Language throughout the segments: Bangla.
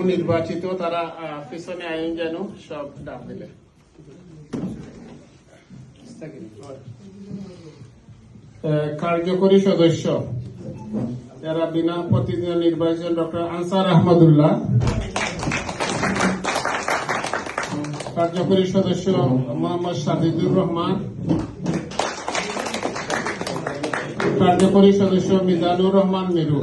নবনির্বাচিত তারা পিছনে আইন যেন সব ডাক দিলে। কার্যকরী সদস্য যারা বিনা প্রতিদ্বন্দ্বী নির্বাচিত ডক্টর আনসার আহমদুল্লাহ। কার্যকরী সদস্য মোহাম্মদ সাজিদুর রহমান। কার্যকরী সদস্য Mizanur Rahman Miru.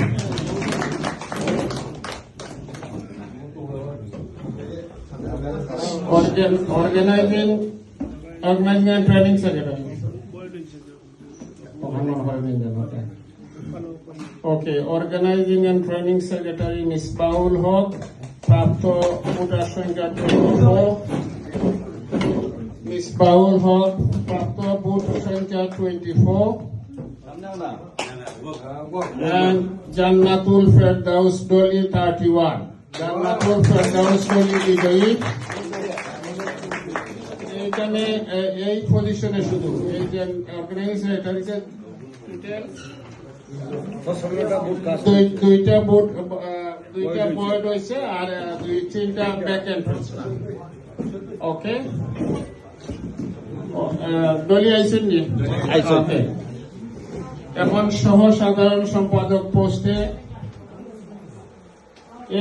Organising and training secretary. Okay, organising and training secretary Misbaul Haque, প্রাপ্ত ভোটার সংখ্যা 24। মিসবাউল হক, প্রাপ্ত ভোট সংখ্যা 24। And Jannatul Firdaus Doli 31. Jannatul Firdaus Doli বিজয়ী। এখানে এই পজিশনে শুধু এই যে অর্গানাইজেশন দুইটা বোর্ড হয়েছে আর 2-3টা ভ্যাকেন্ট হয়েছে। ওকে, দলি আইসেন নি? ওকে, এখন সহ সাধারণ সম্পাদক পোস্টে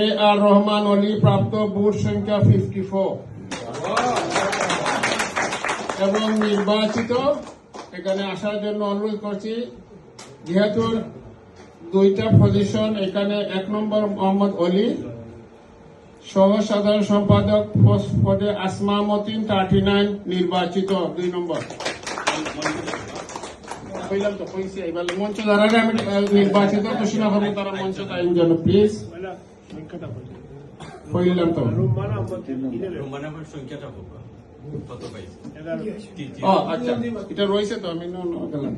এ আর রহমান অলি, প্রাপ্ত ভোট সংখ্যা 54 এবং নির্বাচিত। এখানে আসার জন্য অনুরোধ করছি, যেহেতু 2টা পজিশন এখানে। 1 নম্বর মোহাম্মদ অলি, সহ সাধারণ সম্পাদক পদে আসমা মতিন 39 নির্বাচিত 2 নম্বর। এবার মঞ্চ দ্বারা আমি নির্বাচিত ঘোষণা করবো, তারা মঞ্চ টাইম জন্য প্লিজ বললাম তো। আচ্ছা, এটা রয়েছে তো, আমি গেলাম।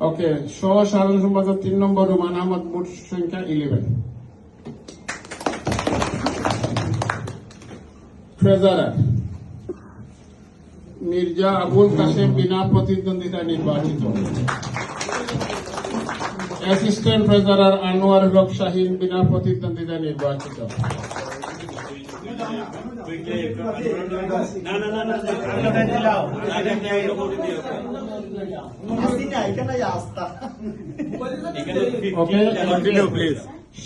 ওকে, সহ সাধারণ সম্পাদক 3 নম্বর রুমান আহমদ, ভোট সংখ্যা 11। ট্রেজারার মির্জা আবুল কাসেম, বিনা প্রতিদ্বন্দ্বিতা নির্বাচিত। অ্যাসিস্ট্যান্ট ট্রেজারার আনোয়ার হক শাহিন, বিনা প্রতিদ্বন্দ্বিতা নির্বাচিত।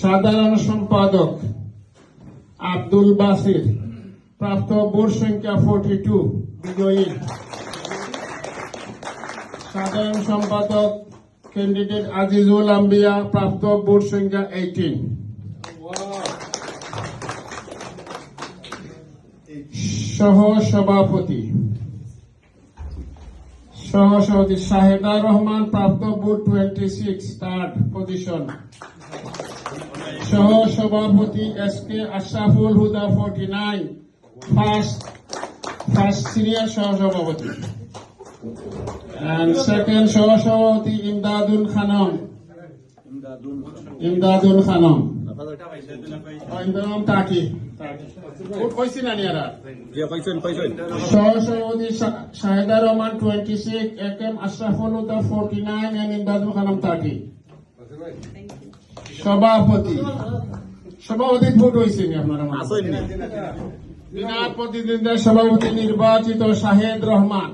সাধারণ সম্পাদক আব্দুল বাসির, প্রাপ্ত ভোট সংখ্যা 42 বিজয়ী। সাধারণ সম্পাদক ক্যান্ডিডেট আজিজুল আম্বিয়া, প্রাপ্ত ভোট সংখ্যা 18। সহ সভাপতি শাহেদা রহমান, প্রাপ্ত ভোট 26 থার্ড পজিশন। সহ সভাপতি S K Ashraful Huda 49 first senior সহ সভাপতি। And second সহ সভাপতি ইমদাদুল খানম। ইমদাদুল টাকি কইছি না নিয়ারা। সহ সভাপতি Shaheda Rahman 26, A K M Ashraful Huda 49 and Imdadul Khanam Taki. সভাপতি ভোট হয়েছে নি আপনারা? বিনা প্রতিদ্বন্দ্বিতায় সভাপতি নির্বাচিত শাহেদ রহমান।